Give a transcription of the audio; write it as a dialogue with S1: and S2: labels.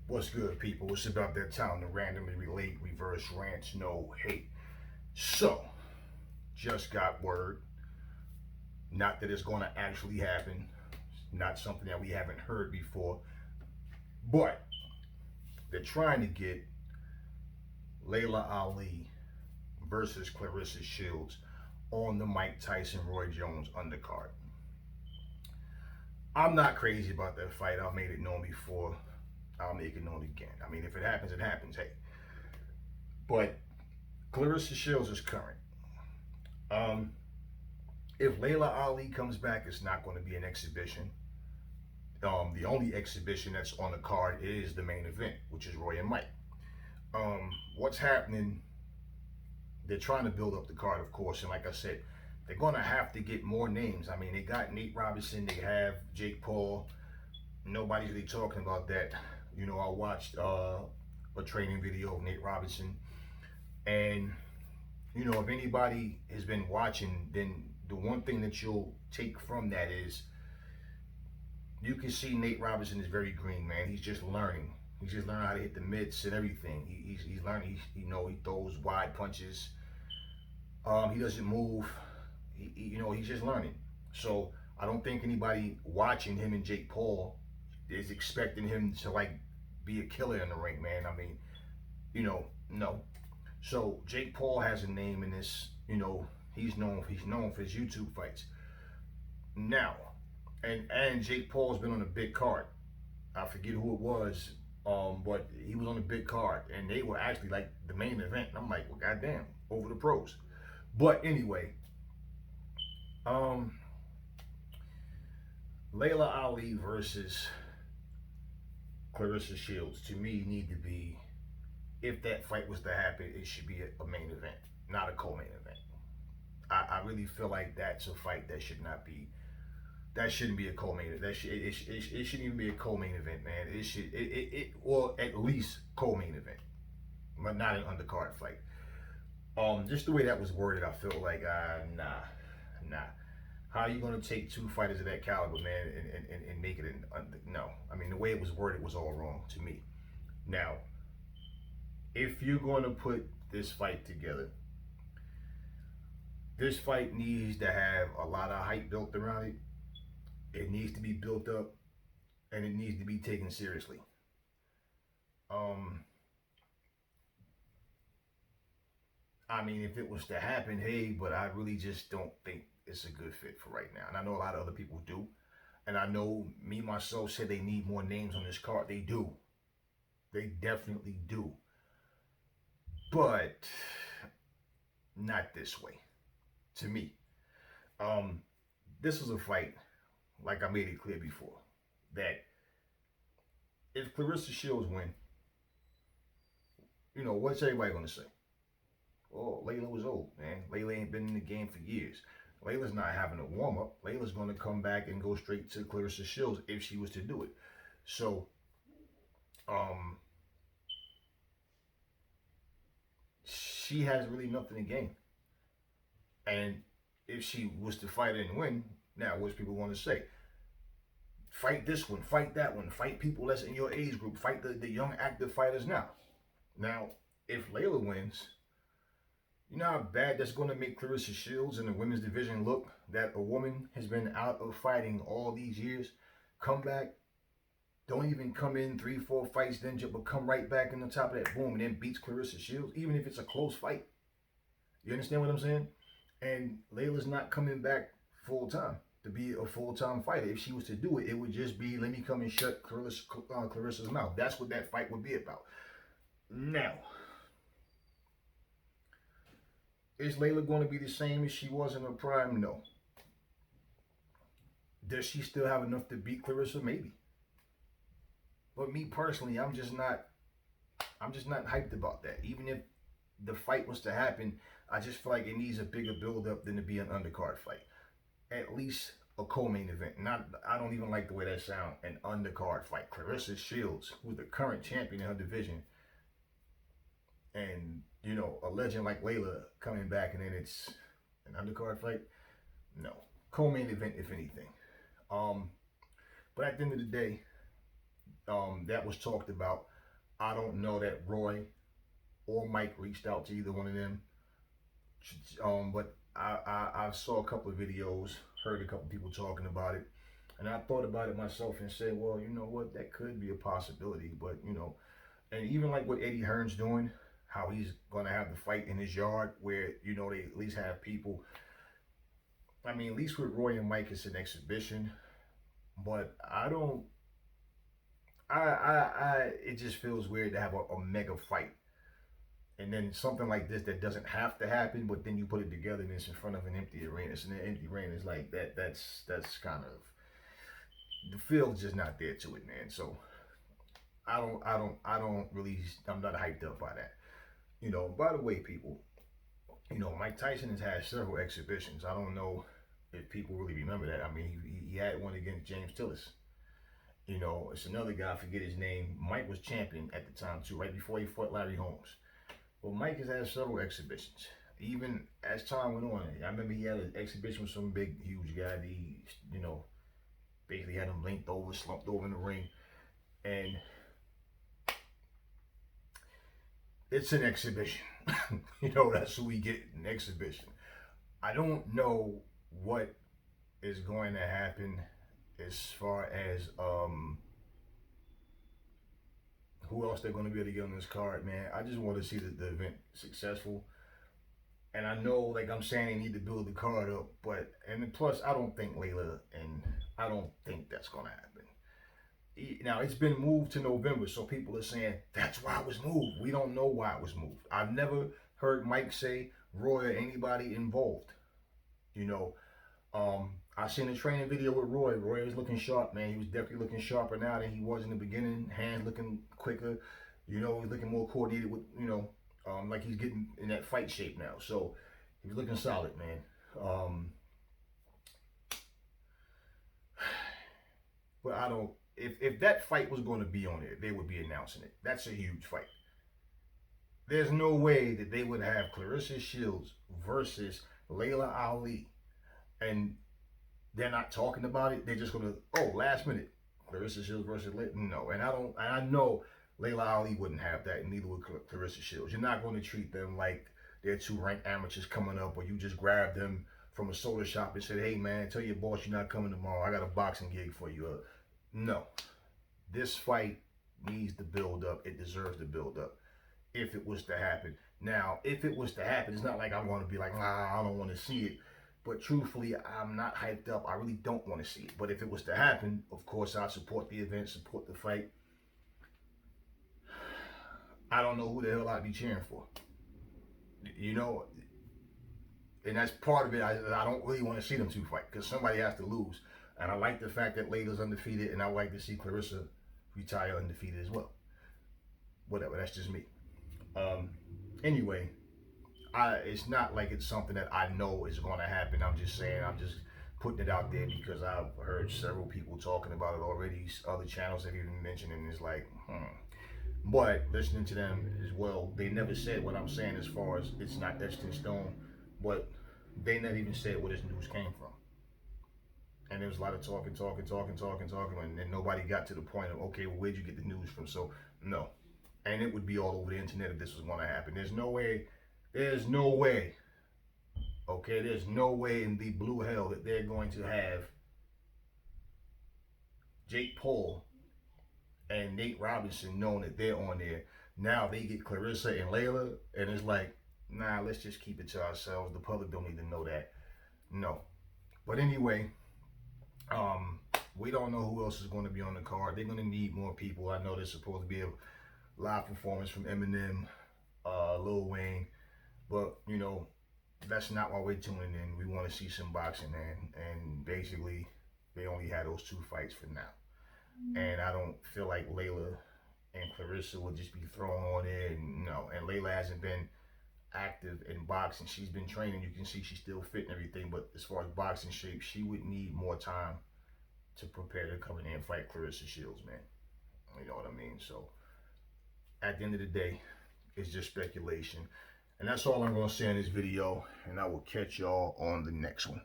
S1: What's good, people? It's about that time to randomly relate, reverse rants, no hate. So, just got word. Not that it's going to actually happen. Not something that we haven't heard before. But they're trying to get Laila Ali versus Clareesa Shields on the Mike Tyson Roy Jones undercard. I'm not crazy about that fight. I've made it known before. I'll make it known again. I mean, if it happens, it happens. Hey. But Clareesa Shields is current. Um, if Laila Ali comes back, it's not going to be an exhibition. The only exhibition that's on the card is the main event, which is Roy and Mike. What's happening? They're trying to build up the card, of course, and like I said, they're going to have to get more names. I mean, they got Nate Robinson, they have Jake Paul. Nobody's really talking about that. You know, I watched a training video of Nate Robinson, and you know, if anybody has been watching, then the one thing that you'll take from that is you can see Nate Robinson is very green, man. He's just learning. He's just learning how to hit the mitts and everything. He's learning. He throws wide punches. He doesn't move. He's just learning. So I don't think anybody watching him and Jake Paul is expecting him to like be a killer in the ring, man. I mean, no. So Jake Paul has a name in this. He's known for his YouTube fights. Now, and Jake Paul's been on a big card. I forget who it was, but he was on a big card, and they were actually like the main event. And I'm like, well, goddamn, over the pros. But anyway, um, Laila Ali versus Clareesa Shields to me need to be, if that fight was to happen, it should be a main event, not a co-main event. I really feel like that's a fight that should not be. That shouldn't be a co-main event. It shouldn't even be a co-main event, man. Or at least co-main event, but not an undercard fight. Just the way that was worded, I feel like nah. How are you gonna take two fighters of that caliber, man, and make it no? I mean, the way it was worded was all wrong to me. Now, if you're gonna put this fight together, this fight needs to have a lot of hype built around it. It needs to be built up, and it needs to be taken seriously. Um, I mean, if it was to happen, hey, but I really just don't think it's a good fit for right now. And I know a lot of other people do. And I know me, myself, said they need more names on this card. They do. They definitely do. But not this way, to me. Um, this was a fight, like I made it clear before, that if Clareesa Shields win, what's everybody going to say? Oh, Laila was old, man. Laila ain't been in the game for years. Laila's not having a warm up. Laila's going to come back and go straight to Clareesa Shields if she was to do it. So, she has really nothing to gain. And if she was to fight and win, now what's people want to say? Fight this one, fight that one, fight people that's in your age group, fight the young active fighters now. Now, if Laila wins, you know how bad that's going to make Clareesa Shields in the women's division look? That a woman has been out of fighting all these years, come back, don't even come in 3, 4 fights, then just come right back in the top of that boom and then beats Clareesa Shields, even if it's a close fight. You understand what I'm saying? And Laila's not coming back full time to be a full-time fighter. If she was to do it, it would just be, let me come and shut Clareessa's mouth. That's what that fight would be about. Now, is Laila going to be the same as she was in her prime? No. Does she still have enough to beat Clareessa? Maybe. But me personally, I'm just not hyped about that. Even if the fight was to happen, I just feel like it needs a bigger build-up than to be an undercard fight. At least a co-main event. I don't even like the way that sounds. An undercard fight. Clareesa Shields, who's the current champion in her division, and a legend like Laila coming back, and then it's an undercard fight. No, co-main event if anything. But at the end of the day, that was talked about. I don't know that Roy or Mike reached out to either one of them. But I saw a couple of videos, heard a couple of people talking about it, and I thought about it myself and said, well, you know what, that could be a possibility. But and even like what Eddie Hearn's doing, how he's gonna have the fight in his yard, where they at least have people. I mean, at least with Roy and Mike, it's an exhibition. But I don't. It just feels weird to have a mega fight, and then something like this that doesn't have to happen, but then you put it together and it's in front of an empty arena. It's an empty arena. It's like that. That's kind of, the feel's just not there to it, man. So I don't really. I'm not hyped up by that. By the way, people, Mike Tyson has had several exhibitions. I don't know if people really remember that. I mean, he had one against James Tillis. It's another guy, I forget his name. Mike was champion at the time too, right before he fought Larry Holmes. Well, Mike has had several exhibitions. Even as time went on, I remember he had an exhibition with some big, huge guy. He, basically had him linked over, slumped over in the ring. And it's an exhibition. That's what we get, an exhibition. I don't know what is going to happen as far as who else they're going to be able to get on this card, man. I just want to see the event successful. And I know, like I'm saying, they need to build the card up, but and plus, I don't think Laila, and I don't think that's going to happen. Now it's been moved to November, so people are saying that's why it was moved. We don't know why it was moved. I've never heard Mike say, Roy, or anybody involved. You know, I seen a training video with Roy. Roy was looking sharp, man. He was definitely looking sharper now than he was in the beginning. Hands looking quicker. He's looking more coordinated with, like he's getting in that fight shape now. So he's looking solid, man. But I don't. If that fight was going to be on there, they would be announcing it. That's a huge fight. There's no way that they would have Clareesa Shields versus Laila Ali, and they're not talking about it. They're just gonna, last minute, Clareesa Shields versus Laila. No, and I know Laila Ali wouldn't have that, and neither would Clareesa Shields. You're not going to treat them like they're two ranked amateurs coming up, or you just grab them from a soda shop and said, hey man, tell your boss you're not coming tomorrow. I got a boxing gig for you. No, this fight needs to build up. It deserves to build up if it was to happen. Now, if it was to happen, it's not like I'm going to be like, nah, I don't want to see it. But truthfully, I'm not hyped up. I really don't want to see it. But if it was to happen, of course, I'd support the event, support the fight. I don't know who the hell I'd be cheering for. And that's part of it. I don't really want to see them two fight because somebody has to lose. And I like the fact that Laila's undefeated, and I like to see Clareesa retire undefeated as well. Whatever, that's just me. Anyway, it's not like it's something that I know is going to happen. I'm just saying, I'm just putting it out there because I've heard several people talking about it already. Other channels have even mentioned it, and it's like, But listening to them as well, they never said what I'm saying as far as it's not etched in stone, but they never even said where this news came from. And there was a lot of talking, and nobody got to the point of, okay, well, where'd you get the news from? So, no. And it would be all over the internet if this was going to happen. There's no way, okay, there's no way in the blue hell that they're going to have Jake Paul and Nate Robinson knowing that they're on there. Now they get Clareesa and Laila, and it's like, nah, let's just keep it to ourselves. The public don't need to know that. No. But anyway, we don't know who else is going to be on the card. They're going to need more people. I know there's supposed to be a live performance from Eminem, Lil Wayne, but that's not why we're tuning in. We want to see some boxing, man. And basically, they only had those two fights for now. And I don't feel like Laila and Clareesa will just be thrown on there. And no, and Laila hasn't been active in boxing. She's been training. You can see she's still fit and everything. But as far as boxing shape, she would need more time to prepare to come in there and fight Clareesa Shields, man. You know what I mean? So at the end of the day, it's just speculation. And that's all I'm going to say in this video. And I will catch y'all on the next one.